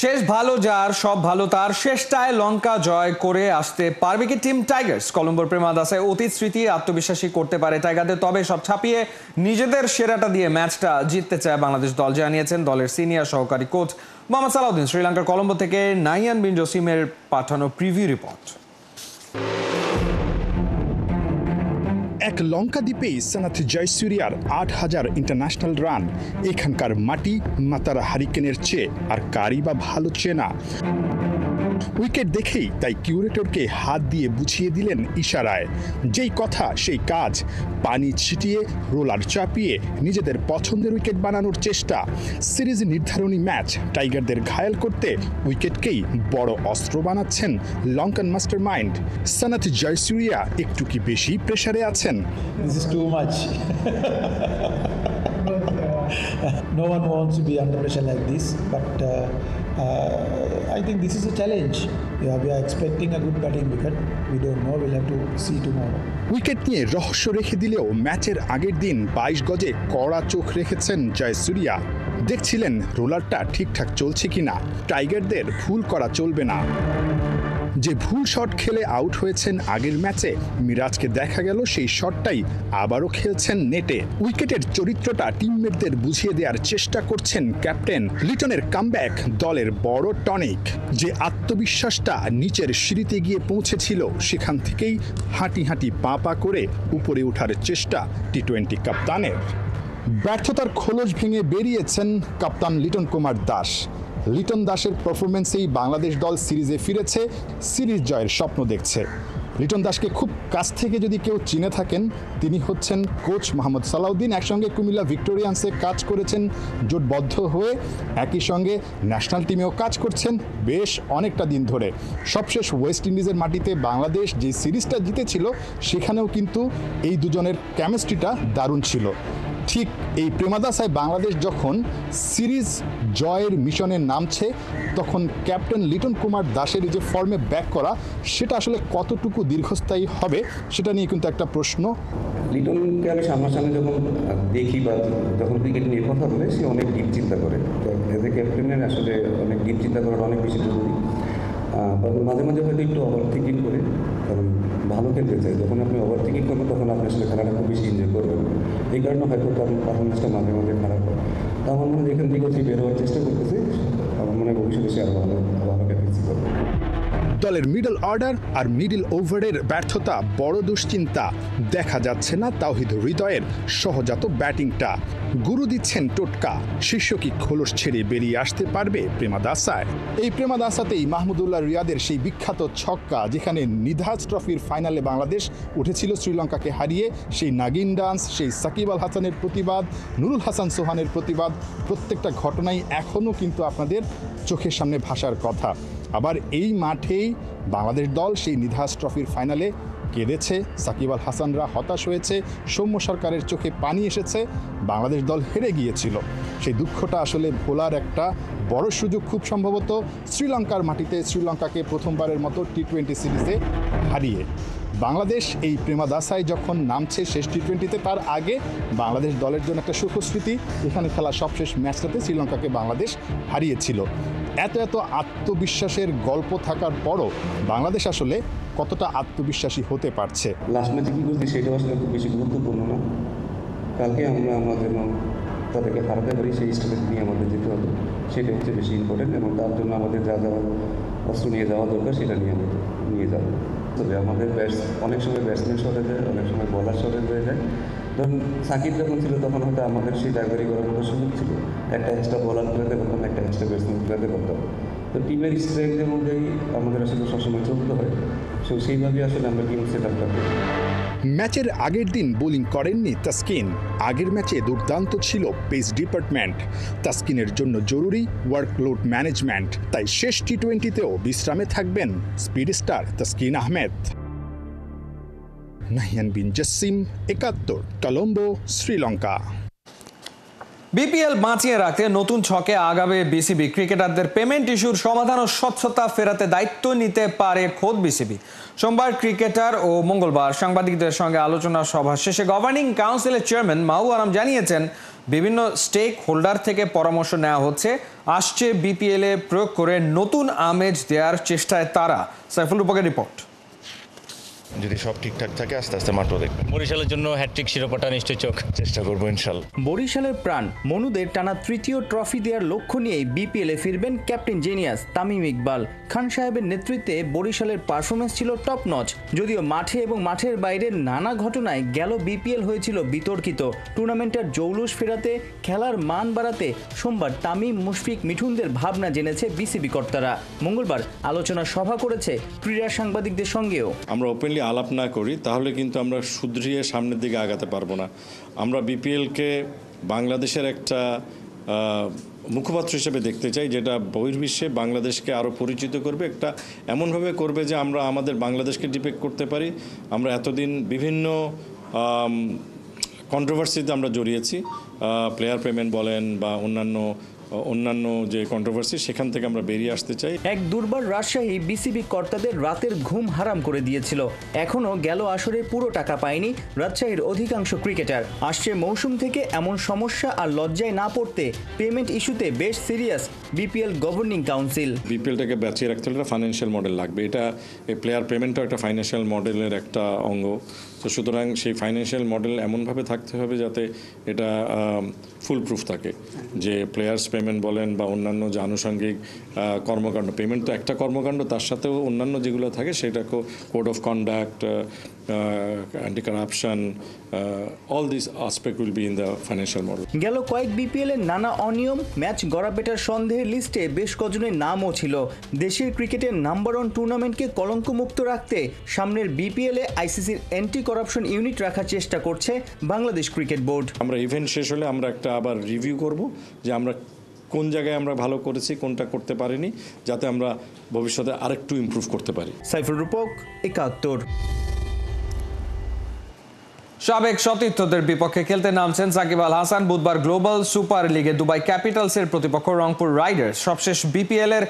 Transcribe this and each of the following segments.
শেষ ভালো যার সব ভালো তার শেষটায় লঙ্কা জয় করে আসতে পারবে কি টিম টাইগার্স? কলম্বোর প্রেমাদাসায় অতীত স্মৃতি আত্মবিশ্বাসী করতে পারে টাইগারদের, তবে সব ছাপিয়ে নিজেদের সেরাটা দিয়ে ম্যাচটা জিততে চায় বাংলাদেশ দল, জানিয়েছেন দলের সিনিয়র সহকারী কোচ মোহাম্মদ সালাউদ্দিন। শ্রীলঙ্কার কলম্বো থেকে নাইয়ান বিন জসিমের পাঠানো প্রিভিউ রিপোর্ট। এক লঙ্কা দ্বীপেই সানাথ জয়সুরিয়ার ৮,০০০ ইন্টারন্যাশনাল রান। এখানকার মাটি মাতারা হারিকেনের চেয়ে আর কারই বা ভালো চেনা। উইকেট দেখেই তাই কিউরেটরকে হাত দিয়ে বুঝিয়ে দিলেন ইশারায়, যেই কথা সেই কাজ। পানি ছিটিয়ে রোলার চাপিয়ে নিজেদের পছন্দের উইকেট বানানোর চেষ্টা। সিরিজ নির্ধারণী ম্যাচ টাইগারদের ঘায়েল করতে উইকেটকেই বড় অস্ত্র বানাচ্ছেন লঙ্কান মাস্টার মাইন্ড। সানাথ জয়সুরিয়া একটু কি বেশি প্রেসারে আছেন? This is too much. No one wants to be under pressure like this, but I think this is a challenge. Yeah, we are expecting a good batting wicket. We don't know. We'll have to see tomorrow. Wicket নিয়ে রহস্য রেখে দিলেও ম্যাচের আগের দিন ২২ গজে কড়া চোখ রেখেছেন জয়সুরিয়া। দেখছিলেন রোলারটা ঠিকঠাক চলছে কিনা। টাইগারদের ভুল করা চলবে না। যে ভুল শট খেলে আউট হয়েছেন আগের ম্যাচে, মিরাজকে দেখা গেল সেই শটটাই আবারও খেলছেন নেটে। উইকেটের চরিত্রটা টিমমেটদের বুঝিয়ে দেওয়ার চেষ্টা করছেন ক্যাপ্টেন। লিটনের কামব্যাক দলের বড় টনিক। যে আত্মবিশ্বাসটা নিচের সিঁড়িতে গিয়ে পৌঁছেছিল, সেখান থেকেই হাঁটি হাঁটি পা পা করে উপরে ওঠার চেষ্টা টি-20 কাপ্তানের। ব্যর্থতার খোলস ভেঙে বেরিয়েছেন কাপ্তান লিটন কুমার দাস। লিটন দাসের পারফরমেন্সেই বাংলাদেশ দল সিরিজে ফিরেছে, সিরিজ জয়ের স্বপ্ন দেখছে। লিটন দাসকে খুব কাছ থেকে যদি কেউ চিনে থাকেন, তিনি হচ্ছেন কোচ মোহাম্মদ সালাউদ্দিন। একসঙ্গে কুমিল্লা ভিক্টোরিয়ান্সে কাজ করেছেন জোটবদ্ধ হয়ে, একই সঙ্গে ন্যাশনাল টিমেও কাজ করছেন বেশ অনেকটা দিন ধরে। সবশেষ ওয়েস্ট ইন্ডিজের মাটিতে বাংলাদেশ যে সিরিজটা জিতেছিল, সেখানেও কিন্তু এই দুজনের কেমিস্ট্রিটা দারুণ ছিল। ঠিক এই প্রেমাদাসায় বাংলাদেশ যখন সিরিজ জয়ের মিশনে নামছে, তখন ক্যাপ্টেন লিটন কুমার দাসের এই যে ফর্মে ব্যাক করা, সেটা আসলে কতটুকু দীর্ঘস্থায়ী হবে, সেটা নিয়ে কিন্তু একটা প্রশ্ন। লিটনকে আমি সামনাসামনি যখন দেখি বা যখন ক্রিকেট নিয়ে কথা বলে, সে অনেক ডিপ চিন্তা করে। এজ এ ক্যাপ্টেনের আসলে অনেক ডিপ চিন্তা করাটা অনেক বেশি জরুরি। মাঝে মাঝে হয়তো একটু ওভার থিঙ্কিং করে, কারণ ভালো খেলতে চাই। যখন আপনি ওভার থিঙ্কিং করবেন, তখন আপনি আসলে খেলাটা খুব বেশি এনজয় করবেন। এই কারণে হয়তো তার পারফরমেন্সটা মাঝে মাঝে খারাপ হয়। তো আমার মনে হয় এখান থেকে বের হওয়ার চেষ্টা করতেছে। আমার মনে হয় ভবিষ্যতে সে আরও ভালো ক্যাপ্টেন্সি করবে। দলের মিডল অর্ডার আর মিডল ওভারের ব্যর্থতা বড় দুশ্চিন্তা। দেখা যাচ্ছে না তাওহিদ হৃদয়ের সহজাত ব্যাটিংটা। গুরু দিচ্ছেন টোটকা। শীর্ষ কি খোলস ছেড়ে বেরিয়ে আসতে পারবে প্রেমাদাসায়? এই প্রেমাদাসাতেই মাহমুদুল্লাহ রিয়াদের সেই বিখ্যাত ছক্কা, যেখানে নিধাজ ট্রফির ফাইনালে বাংলাদেশ উঠেছিল শ্রীলঙ্কাকে হারিয়ে। সেই নাগিন ডান্স, সেই সাকিব আল হাসানের প্রতিবাদ, নুরুল হাসান সোহানের প্রতিবাদ, প্রত্যেকটা ঘটনাই এখনও কিন্তু আপনাদের চোখের সামনে ভাসার কথা। আবার এই মাঠেই বাংলাদেশ দল সেই নিধাজ ট্রফির ফাইনালে কেঁদেছে, সাকিব আল হাসানরা হতাশ হয়েছে, সৌম্য সরকারের চোখে পানি এসেছে। বাংলাদেশ দল হেরে গিয়েছিল। সেই দুঃখটা আসলে ভোলার একটা বড় সুযোগ খুব সম্ভবত শ্রীলঙ্কার মাটিতে, শ্রীলঙ্কাকে প্রথমবারের মতো টি-20 সিরিজে হারিয়ে। বাংলাদেশ এই প্রেমাদাসায় যখন নামছে শেষ টি-20-তে, তার আগে বাংলাদেশ দলের জন্য একটা সুখস্মৃতি। এখানে খেলা সবশেষ ম্যাচটাতে শ্রীলঙ্কাকে বাংলাদেশ হারিয়েছিল। এত আত্মবিশ্বাসের গল্প থাকার পরও বাংলাদেশ আসলে কতটা আত্মবিশ্বাসী হতে পারছে? লাস্ট ম্যাচে কী করছি সেটাও আসলে খুব বেশি গুরুত্বপূর্ণ না। কালকে আমরা আমাদের তাদেরকে হারাতে পারি, সেই স্ট্র্যাটেজি নিয়ে আমাদের যেতে হবে। সেটা হচ্ছে বেশি ইম্পর্টেন্ট, এবং তার জন্য আমাদের যা যা অস্ত্র নিয়ে যাওয়া দরকার সেটা নিয়ে আমাদের নিয়ে যাবো। তবে আমাদের অনেক সময় ব্যাটসম্যান সরে যায়, অনেক সময় বলার সরে হয়ে যায়। ধরুন সাকিব যখন ছিল, তখন হয়তো আমাদের সেই ড্রাইভারি করার মতো সুযোগ ছিল। একটা এক্সট্রা বলার প্লেতে করতাম, একটা এক্সট্রা ব্যাটসম্যান প্লেতে করতাম। তো টিমের স্ট্রেংথের মধ্যেই আমাদের আসলে সবসময় চলতে হয়। সো সেইভাবেই আসলে আমরা টিম সেট আপটা করি। ম্যাচের আগের দিন বোলিং করেননি তাসকিন। আগের ম্যাচে দুর্দান্ত ছিল পেস ডিপার্টমেন্ট। তাসকিনের জন্য জরুরি ওয়ার্কলোড ম্যানেজমেন্ট। তাই শেষ টি-20-তেও বিশ্রামে থাকবেন স্পিড স্টার তাসকিন আহমেদ। নাহিয়ান বিন জসিম, ৭১, কলম্বো, শ্রীলঙ্কা। বিপিএল বাঁচিয়ে রাখতে নতুন ছকে আগাবে বিসিবি। ক্রিকেটারদের পেমেন্ট ইস্যুর সমাধান ও স্বচ্ছতা ফেরাতে দায়িত্ব নিতে পারে খোদ বিসিবি। সোমবার ক্রিকেটার ও মঙ্গলবার সাংবাদিকদের সঙ্গে আলোচনা সভা শেষে গভর্নিং কাউন্সিলের চেয়ারম্যান মাহবুব আলম জানিয়েছেন, বিভিন্ন স্টেক হোল্ডার থেকে পরামর্শ নেওয়া হচ্ছে। আসছে বিপিএলে প্রয়োগ করে নতুন আমেজ দেওয়ার চেষ্টায় তারা। সাইফুল রূপকের রিপোর্ট। যদি সব ঠিকঠাক থাকে আস্তে আস্তে মাঠও দেখবেন। বরিশালের জন্য হ্যাটট্রিক শিরোপাটা নিশ্চয়ই চোখ। চেষ্টা করবো ইনশাল্লাহ। বরিশালের প্রাণ মনুদের টানা তৃতীয় ট্রফি দেওয়ার লক্ষ্য নিয়েই বিপিএলে ফিরবেন ক্যাপ্টেন জিনিয়াস তামিম ইকবাল। খান সাহেবের নেতৃত্বে বরিশালের পারফরমেন্স ছিল টপ নচ। যদিও মাঠে এবং মাঠের বাইরে নানা ঘটনায় গেল বিপিএল হয়েছিল বিতর্কিত। টুর্নামেন্টের জৌলুস ফেরাতে, খেলার মান বাড়াতে সোমবার তামিম, মুশফিক, মিঠুনদের ভাবনা জেনেছে বিসিবি কর্তারা। মঙ্গলবার আলোচনা সভা করেছে ক্রীড়া সাংবাদিকদের সঙ্গেও। আমরা ওপেনলি আলাপ না করি তাহলে কিন্তু আমরা শুধরিয়ে সামনের দিকে আগাতে পারবো না। আমরা বিপিএলকে বাংলাদেশের একটা মুখপাত্র হিসেবে দেখতে চাই, যেটা বহির্বিশ্বে বাংলাদেশকে আরও পরিচিত করবে, একটা এমনভাবে করবে যে আমরা আমাদের বাংলাদেশকে ডিপেক্ট করতে পারি। আমরা এতদিন বিভিন্ন কন্ট্রোভার্সিতে আমরা জড়িয়েছি, প্লেয়ার পেমেন্ট বলেন বা অন্যান্য যে কন্ট্রোভার্সি, সেখান থেকে আমরা বেরিয়ে আসতে চাই। এক দুর্বার রাজশাহী বিসিবি কর্তাদের রাতের ঘুম হারাম করে দিয়েছিল। এখনও গেল আসরে পুরো টাকা পায়নি রাজশাহীর অধিকাংশ ক্রিকেটার। আসছে মৌসুম থেকে এমন সমস্যা আর লজ্জায় না পড়তে পেমেন্ট ইস্যুতে বেশ সিরিয়াস বিপিএল গভর্নিং কাউন্সিল। বিপিএলটাকে বাঁচিয়ে রাখতে হলে একটা ফাইন্যান্সিয়াল মডেল লাগবে। এটা এই প্লেয়ার পেমেন্টটাও একটা ফাইন্যান্সিয়াল মডেলের একটা অঙ্গ। তো সুতরাং সেই ফাইন্যান্সিয়াল মডেল এমনভাবে থাকতে হবে যাতে এটা ফুল প্রুফ থাকে, যে প্লেয়ার্স পেমেন্ট বলেন বা অন্যান্য যে আনুষঙ্গিক কর্মকাণ্ড, পেমেন্ট তো একটা কর্মকাণ্ড, তার সাথেও অন্যান্য যেগুলো থাকে সেটা code of conduct, anti corruption, all this aspect will be in the financial model. গেল কয়েক বিপিএলের নানা অনিয়ম, ম্যাচ গড়াপেটার সন্দেহের লিস্টে বেশ কজনের নামও ছিল। দেশের ক্রিকেটের নাম্বার 1 টুর্নামেন্টকে কলঙ্কমুক্ত রাখতে সামনের বিপিএলে আইসিসির অ্যান্টি করাপশন ইউনিট রাখার চেষ্টা করছে বাংলাদেশ ক্রিকেট বোর্ড। আমরা ইভেন্ট শেষ হলে আমরা একটা আবার রিভিউ করব যে আমরা কোন জায়গায় আমরা ভালো করেছি, কোনটা করতে পারিনি, যাতে আমরা ভবিষ্যতে আরেকটু ইমপ্রুভ করতে পারি। সাইফুল রূপক, ৭১। সাবেক সতীর্থদের বিপক্ষে খেলতে নামছেন সাকিব আল হাসান। বুধবার গ্লোবাল সুপার লিগে দুবাই ক্যাপিটালসের প্রতিপক্ষ রংপুর রাইডার্স। সবশেষ বিপিএল এর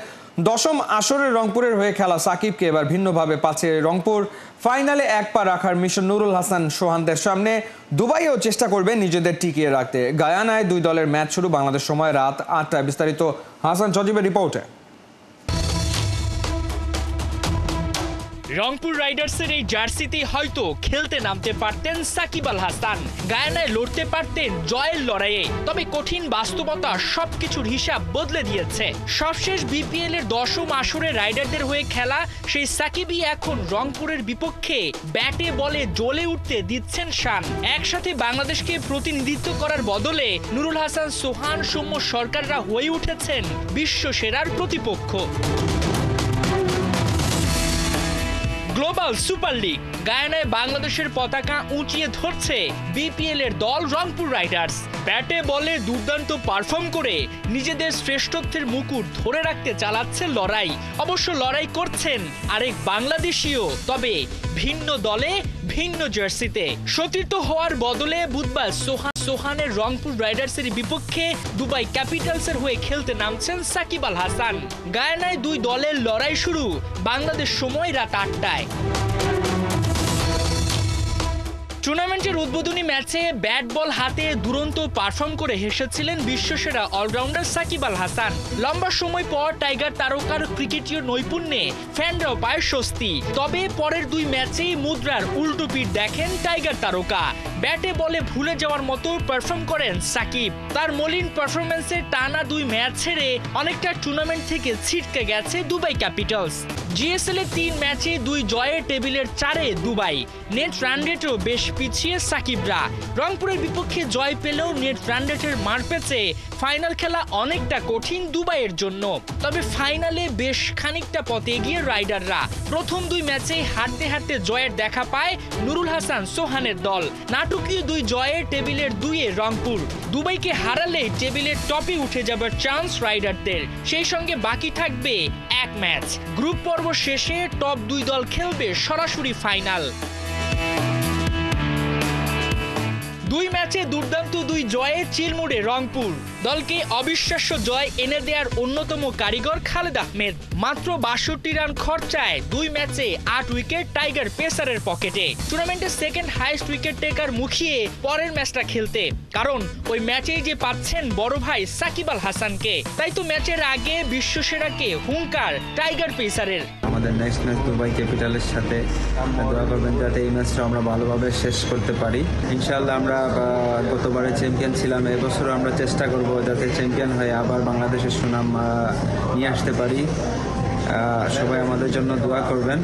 10ম আসরের রংপুরের হয়ে খেলা সাকিবকে এবার ভিন্নভাবে পাচ্ছে রংপুর। ফাইনালে এক পা রাখার মিশন নুরুল হাসান সোহানদের সামনে। দুবাইও চেষ্টা করবে নিজেদের টিকিয়ে রাখতে। গায়ানায় দুই দলের ম্যাচ শুরু বাংলাদেশ সময় রাত 8টায়। বিস্তারিত হাসান সজীবের রিপোর্টে। রংপুর রাইডার্সের এই জার্সিতে হয়তো খেলতে নামতে পারতেন সাকিব আল হাসান, গায়ানায় লড়তে পারতেন জয়ের লড়াইয়ে। তবে কঠিন বাস্তবতা সবকিছুর হিসাব বদলে দিয়েছে। সবশেষ বিপিএল এর 10ম আসরে রাইডারদের হয়ে খেলা সেই সাকিবই এখন রংপুরের বিপক্ষে ব্যাটে বলে জ্বলে উঠতে দিচ্ছেন শান। একসাথে বাংলাদেশকে প্রতিনিধিত্ব করার বদলে নুরুল হাসান, সোহান, সৌম্য সরকাররা হয়ে উঠেছেন বিশ্ব সেরার প্রতিপক্ষ। গ্লোবাল সুপার লিগ গায়ানায় বাংলাদেশের পতাকা উঁচিয়ে ধরছে বিপিএল এর দল রংপুর রাইডার্স। ব্যাটে বলে দুর্দান্ত পারফর্ম করে নিজেদের শ্রেষ্ঠত্বের মুকুট ধরে রাখতে চালাচ্ছে লড়াই। অবশ্য লড়াই করছেন আরেক বাংলাদেশিও, তবে ভিন্ন দলে ভিন্ন জার্সিতে। সতীর্থ হওয়ার বদলে বুধবার সোহানের রংপুর রাইডার্সের বিপক্ষে দুবাই ক্যাপিটালসের হয়ে খেলতে নামছেন সাকিব আল হাসান। গায়ানায় দুই দলের লড়াই শুরু বাংলাদেশ সময় রাত 8টায়। টুর্নামেন্টের উদ্বোধনী ম্যাচে ব্যাট বল হাতে দুরন্ত পারফর্ম করে হেসেছিলেন বিশ্বসেরা অলরাউন্ডার সাকিব আল হাসান। লম্বা সময় পর টাইগার তারকার ক্রিকেটীয় নৈপুণ্যে ফ্যানরাও পায় স্বস্তি। তবে পরের দুই ম্যাচেই মুদ্রার উল্টো পিঠ দেখেন টাইগার তারকা। ব্যাটে বলে ভুলে যাওয়ার মতো পারফর্ম করেন সাকিব। তার মলিন পারফরমেন্সে টানা দুই ম্যাচ ছেড়ে অনেকটা টুর্নামেন্ট থেকে ছিটকে গেছে দুবাই ক্যাপিটালস। জিএসএল এর 3 ম্যাচে 2 জয়ে টেবিলের 4-এ দুবাই। নেট রান রেটও বেশ পিছিয়ে সাকিবরা। রংপুরের বিপক্ষে জয় পেলেও নেট রান রেটের মার পেছে ফাইনাল খেলা অনেকটা কঠিন দুবাইয়ের জন্য। তবে ফাইনালে বেশ খানিকটা পথে এগিয়ে রাইডাররা। প্রথম 2 ম্যাচে হারতে হারতে জয়ের দেখা পায় নুরুল হাসান সোহানের দল। নাটকীয় 2 জয়ে টেবিলের 2-এ রংপুর। দুবাইকে হারালে টেবিলের টপে উঠে যাবার চান্স রাইডারদের। সেই সঙ্গে বাকি থাকবে এক ম্যাচ। গ্রুপ পর্ব শেষে টপ 2 দল খেলবে সরাসরি ফাইনাল। দুই ম্যাচে দুর্দান্ত দুই জয়ে চিলমুড়ে রংপুর। দলকে অবিশ্বাস্য জয় এনে দেওয়ার অন্যতম কারিগর খালেদ আহমেদ। মাত্র ৬২ রান খরচায় দুই ম্যাচে ৮ উইকেট টাইগার পেসারের পকেটে। টুর্নামেন্টের সেকেন্ড হাইস্ট উইকেট টেকার মুখিয়ে পরের ম্যাচটা খেলতে, কারণ ওই ম্যাচেই যে পাচ্ছেন বড় ভাই সাকিব আল হাসানকে। তাই তো ম্যাচের আগে বিশ্বসেরাকে হুঙ্কার টাইগার পেসারের। আমাদের নেক্সট ম্যাচ দুবাই ক্যাপিটালের সাথে, দোয়া করবেন যাতে এই ম্যাচটা আমরা ভালোভাবে শেষ করতে পারি। ইনশাআল্লাহ আমরা গতবারে চ্যাম্পিয়ন ছিলাম, এবছর আমরা চেষ্টা করব যাতে চ্যাম্পিয়ন হয়ে আবার বাংলাদেশের সুনাম নিয়ে আসতে পারি। সবাই আমাদের জন্য দোয়া করবেন।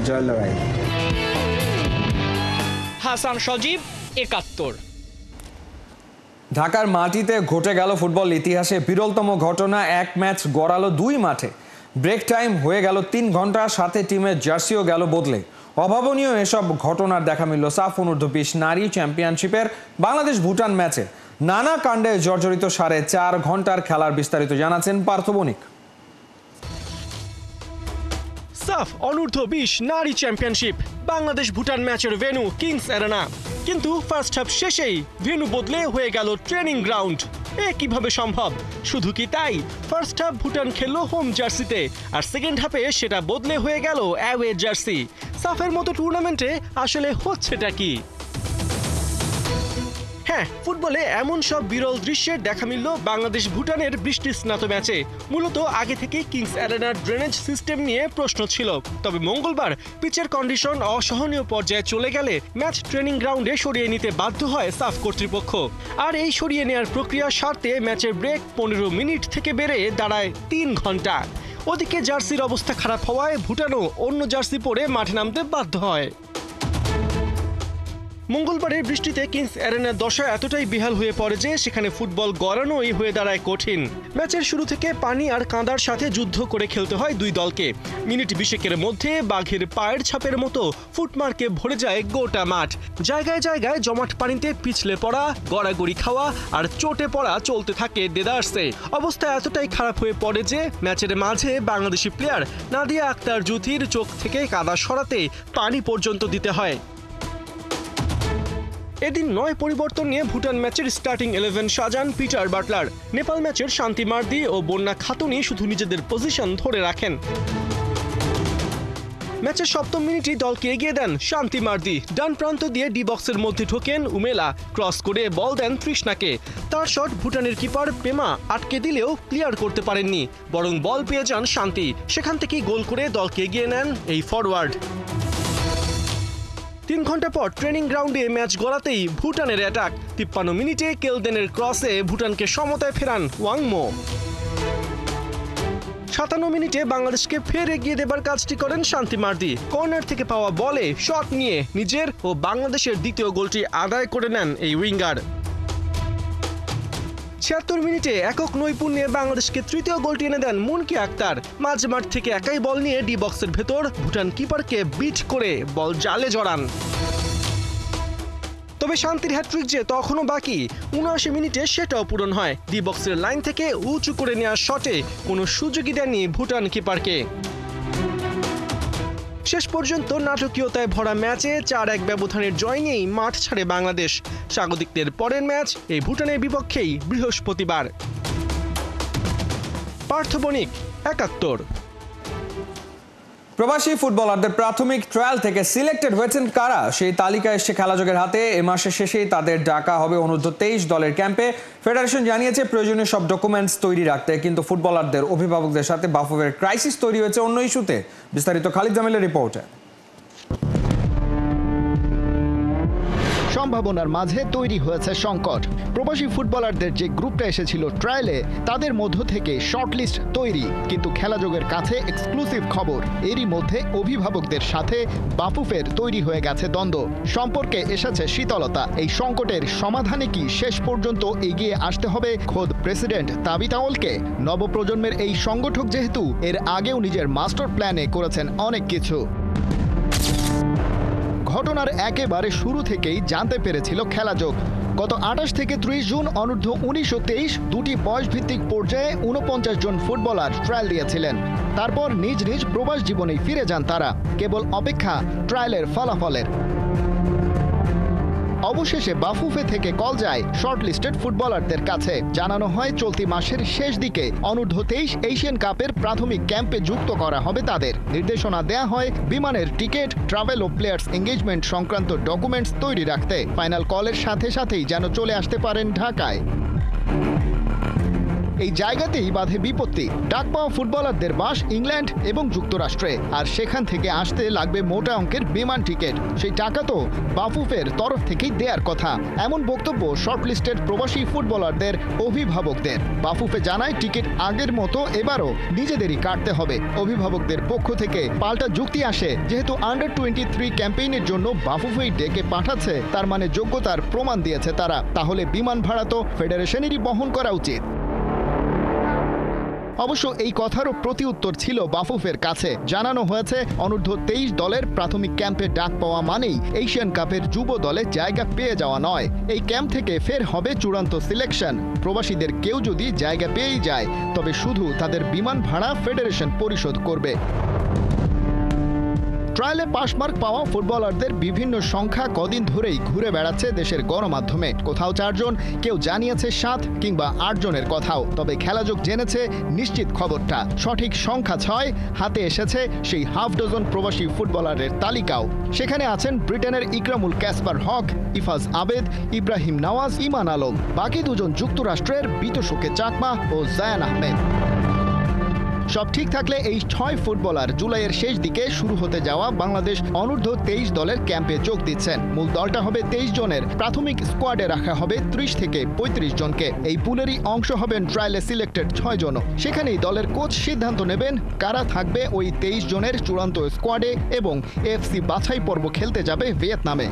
জয় লড়াই। হাসান সজীব, ৭১। ঢাকার মাটিতে ঘটে গেল ফুটবল ইতিহাসে বিরলতম ঘটনা। এক ম্যাচ গড়ালো দুই মাঠে, ব্রেক টাইম হয়ে গেল ৩ ঘন্টা, সাথে টিমের জার্সিও গেল বদলে। অভাবনীয় এসব ঘটনার দেখা মিলল সাফ অনূর্ধ্ব-২০ নারী চ্যাম্পিয়নশিপের বাংলাদেশ ভুটান ম্যাচে। নানা কাণ্ডে জর্জরিত ৪.৫ ঘন্টার খেলার বিস্তারিত জানাচ্ছেন পার্থ বণিক। সাফ অনূর্ধ্ব-২০ নারী চ্যাম্পিয়নশিপ বাংলাদেশ ভুটান ম্যাচের ভেন্যু কিংস অ্যারেনা, কিন্তু ফার্স্ট হাফ শেষেই ভেন্যু বদলে হয়ে গেল ট্রেনিং গ্রাউন্ড। কিভাবে সম্ভব? শুধু কি তাই, ফার্স্ট হাফ ভুটান খেললো হোম জার্সিতে, আর সেকেন্ড হাফে সেটা বদলে হয়ে গেল অ্যাওয়ে জার্সি। সাফের মতো টুর্নামেন্টে আসলে হচ্ছেটা কি? হ্যাঁ, ফুটবলে এমন সব বিরল দৃশ্যের দেখা মিলল বাংলাদেশ ভুটানের বৃষ্টি স্নাত ম্যাচে। মূলত আগে থেকে কিংস অ্যারেনার ড্রেনেজ সিস্টেম নিয়ে প্রশ্ন ছিল, তবে মঙ্গলবার পিচের কন্ডিশন অসহনীয় পর্যায়ে চলে গেলে ম্যাচ ট্রেনিং গ্রাউন্ডে সরিয়ে নিতে বাধ্য হয় সাফ কর্তৃপক্ষ। আর এই সরিয়ে নেওয়ার প্রক্রিয়া সারতে ম্যাচের ব্রেক ১৫ মিনিট থেকে বেড়ে দাঁড়ায় ৩ ঘন্টা। ওদিকে জার্সির অবস্থা খারাপ হওয়ায় ভুটানও অন্য জার্সি পরে মাঠে নামতে বাধ্য হয়। মঙ্গলবারের বৃষ্টিতে কিংস অ্যারেনার দশা এতটাই বেহাল হয়ে পড়ে যে সেখানে ফুটবল গড়ানোই হয়ে দাঁড়ায় কঠিন। ম্যাচের শুরু থেকে পানি আর কাঁদার সাথে যুদ্ধ করে খেলতে হয় দুই দলকে। মিনিট ২০ মধ্যে বাঘের পায়ের ছাপের মতো ফুটমার্কে ভরে যায় গোটা মাঠ। জায়গায় জায়গায় জমাট পানিতে পিছলে পড়া, গড়াগড়ি খাওয়া আর চোটে পড়া চলতে থাকে দেদারসে। অবস্থা এতটাই খারাপ হয়ে পড়ে যে ম্যাচের মাঝে বাংলাদেশি প্লেয়ার নাদিয়া আক্তার জ্যোতির চোখ থেকে কাদা সরাতে পানি পর্যন্ত দিতে হয়। এদিন ৯ পরিবর্তন নিয়ে ভুটান ম্যাচের স্টার্টিং 11 সাজান পিটার বাটলার। নেপাল ম্যাচের শান্তি মার্দি ও বন্যা খাতুনি শুধু নিজেদের পজিশন ধরে রাখেন। ম্যাচের ৭ম মিনিটে দলকে এগিয়ে দেন শান্তি মার্দি। ডান প্রান্ত দিয়ে ডি বক্সের মধ্যে ঢোকেন উমেলা, ক্রস করে বল দেন তৃষ্ণাকে। তার শট ভুটানের কিপার পেমা আটকে দিলেও ক্লিয়ার করতে পারেননি, বরং বল পেয়ে যান শান্তি। সেখান থেকেই গোল করে দলকে এগিয়ে নেন এই ফরওয়ার্ড। ৩ ঘন্টা পর ট্রেনিং গ্রাউন্ডে ম্যাচ গড়াতেই ভুটানের অ্যাটাক। ৫৩ মিনিটে কেলদেনের ক্রসে ভুটানকে সমতায় ফেরান ওয়াংমো। ৫৭ মিনিটে বাংলাদেশকে ফের এগিয়ে দেবার কাজটি করেন শান্তি মার্দি। কর্নার থেকে পাওয়া বলে শট নিয়ে নিজের ও বাংলাদেশের দ্বিতীয় গোলটি আদায় করে নেন এই উইঙ্গার। ৭৬ মিনিটে একক নৈপুণ্যে বাংলাদেশকে তৃতীয় গোলটি এনে দেন মুনকি আক্তার। মাঝ মাঠ থেকে একাই বল নিয়ে ডি বক্সের ভেতর ভুটান কিপারকে বিট করে বল জালে জড়ান। তবে শান্তির হ্যাট্রিক যে তখনও বাকি। ৭৯ মিনিটে সেটাও পূরণ হয়। ডি বক্সের লাইন থেকে উঁচু করে নেওয়ার শটে কোনো সুযোগই দেননি ভুটান কিপারকে। শেষ পর্যন্ত নাটকীয়তায় ভরা ম্যাচে ৪-১ ব্যবধানের জয় নিয়েই মাঠ ছাড়ে বাংলাদেশ। স্বাগতিকদের পরের ম্যাচ এই ভুটানের বিপক্ষেই বৃহস্পতিবার। পার্থ বণিক, ৭১। প্রবাসী ফুটবলারদের প্রাথমিক ট্রায়াল থেকে সিলেক্টেড হয়েছেন কারা, সেই তালিকা এসছে খেলাযোগের হাতে। এ মাসের শেষেই তাদের ডাকা হবে অনূর্ধ্ব-২৩ দলের ক্যাম্পে। ফেডারেশন জানিয়েছে প্রয়োজনীয় সব ডকুমেন্টস তৈরি রাখতে, কিন্তু ফুটবলারদের অভিভাবকদের সাথে বাফুফের ক্রাইসিস তৈরি হয়েছে অন্য ইস্যুতে। বিস্তারিত খালিদ জামিলের রিপোর্টে। সম্ভাবনার মাঝে তৈরি হয়েছে সংকট। প্রবাসী ফুটবলারদের যে গ্রুপটা এসেছিল ট্রায়ালে, তাদের মধ্য থেকে শর্টলিস্ট তৈরি, কিন্তু খেলাযোগের কাছে এক্সক্লুসিভ খবর, এরই মধ্যে অভিভাবকদের সাথে বাফুফের তৈরি হয়ে গেছে দ্বন্দ্ব। সম্পর্কে এসেছে শীতলতা। এই সংকটের সমাধানে কি শেষ পর্যন্ত এগিয়ে আসতে হবে খোদ প্রেসিডেন্ট তাবিথ আউলকে? নবপ্রজন্মের এই সংগঠক যেহেতু এর আগেও নিজের মাস্টার প্ল্যানে করেছেন অনেক কিছু। ঘটনার একেবারে শুরু থেকেই জানতে পেরেছিল খেলাযোগ। গত ২৮ থেকে ৩০ জুন অনূর্ধ্ব-১৯ ও ২৩ দুটি বয়সভিত্তিক পর্যায়ে ৪৯ জন ফুটবলার ট্রায়াল দিয়েছিলেন। তারপর নিজ নিজ প্রবাস জীবনেই ফিরে যান তারা, কেবল অপেক্ষা ট্রায়ালের ফলাফলের। অবশেষে বাফুফে থেকে কল যায় শর্টলিস্টেড ফুটবলারদের কাছে। জানানো হয় চলতি মাসের শেষ দিকে অনূর্ধ্ব-23 এশিয়ান কাপের প্রাথমিক ক্যাম্পে যুক্ত করা হবে তাদের। নির্দেশনা দেয়া হয় বিমানের টিকিট, ট্রাভেল ও প্লেয়ার্স এঙ্গেজমেন্ট সংক্রান্ত ডকুমেন্টস তৈরি রাখতে। ফাইনাল কলের সাথে সাথেই যেন চলে আসতে পারেন ঢাকায়। এই জায়গাতেই বাধে বিপত্তি। ডাক পাওয়া ফুটবলারদের বাস ইংল্যান্ড এবং যুক্তরাষ্ট্রে, আর সেখান থেকে আসতে লাগবে মোটা অঙ্কের বিমান টিকিট। সেই টাকা তো বাফুফের তরফ থেকেই দেওয়ার কথা, এমন বক্তব্য শর্টলিস্টেড প্রবাসী ফুটবলারদের অভিভাবকদের। বাফুফে জানায় টিকিট আগের মতো এবারও নিজেদেরই কাটতে হবে। অভিভাবকদের পক্ষ থেকে পাল্টা যুক্তি আসে, যেহেতু আন্ডার-23 ক্যাম্পেইনের জন্য বাফুফেই ডেকে পাঠাচ্ছে, তার মানে যোগ্যতার প্রমাণ দিয়েছে তারা, তাহলে বিমান ভাড়া তো ফেডারেশনেরই বহন করা উচিত। অবশ্য এই কথারও প্রতি উত্তর ছিল বাফুফের কাছে। জানানো হয়েছে অনূর্ধ্ব-23 দলের প্রাথমিক ক্যাম্পে ডাক পাওয়া মানেই এশিয়ান কাপের যুব দলে জায়গা পেয়ে যাওয়া নয়। এই ক্যাম্প থেকে ফের হবে চূড়ান্ত সিলেকশন। প্রবাসীদের কেউ যদি জায়গা পেয়েই যায়, তবে শুধু তাদের বিমান ভাড়া ফেডারেশন পরিশোধ করবে। ট্রায়ালে পাসমার্ক পাওয়া ফুটবলারদের বিভিন্ন সংখ্যা কদিন ধরেই ঘুরে বেড়াচ্ছে দেশের গণমাধ্যমে। কোথাও 4 জন, কেউ জানিয়েছে 7 কিংবা 8 জনের কথাও। তবে খেলাযোগ জেনেছে নিশ্চিত খবরটা। সঠিক সংখ্যা 6। হাতে এসেছে সেই হাফ ডজন প্রবাসী ফুটবলারের তালিকাও। সেখানে আছেন ব্রিটেনের ইকরামুল ক্যাসপার হক, ইফাজ আবেদ, ইব্রাহিম নওয়াজ, ইমান আলম। বাকি 2 জন যুক্তরাষ্ট্রের বিতশোকে চাকমা ও জায়ান আহমেদ। সব ঠিক থাকলে এই 6 ফুটবলার জুলাইয়ের শেষ দিকে শুরু হতে যাওয়া বাংলাদেশ অনূর্ধ্ব-23 দলের ক্যাম্পে যোগ দিচ্ছেন। মূল দলটা হবে 23 জনের। প্রাথমিক স্কোয়াডে রাখা হবে 30 থেকে 35 জনকে। এই পুলেরই অংশ হবেন ট্রায়ালে সিলেক্টেড 6 জনও। সেখানেই দলের কোচ সিদ্ধান্ত নেবেন কারা থাকবে ওই 23 জনের চূড়ান্ত স্কোয়াডে এবং এফসি বাছাই পর্ব খেলতে যাবে ভিয়েতনামে।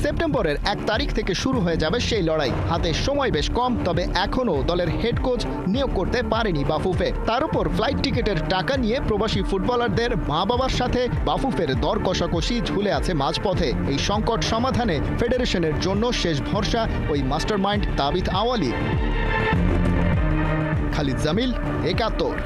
সেপ্টেম্বরের 1 তারিখ থেকে শুরু হয়ে যাবে সেই লড়াই। হাতে সময় বেশ কম, তবে এখনও দলের হেড কোচ নিয়োগ করতে পারেনি বাফুফে। তার উপর ফ্লাইট টিকিটের টাকা নিয়ে প্রবাসী ফুটবলারদের মা বাবার সাথে বাফুফের দর কষাকষি ঝুলে আছে মাঝপথে। এই সংকট সমাধানে ফেডারেশনের জন্য শেষ ভরসা ওই মাস্টারমাইন্ড তাবিথ আওয়ালি। খালিদ জামিল, 71।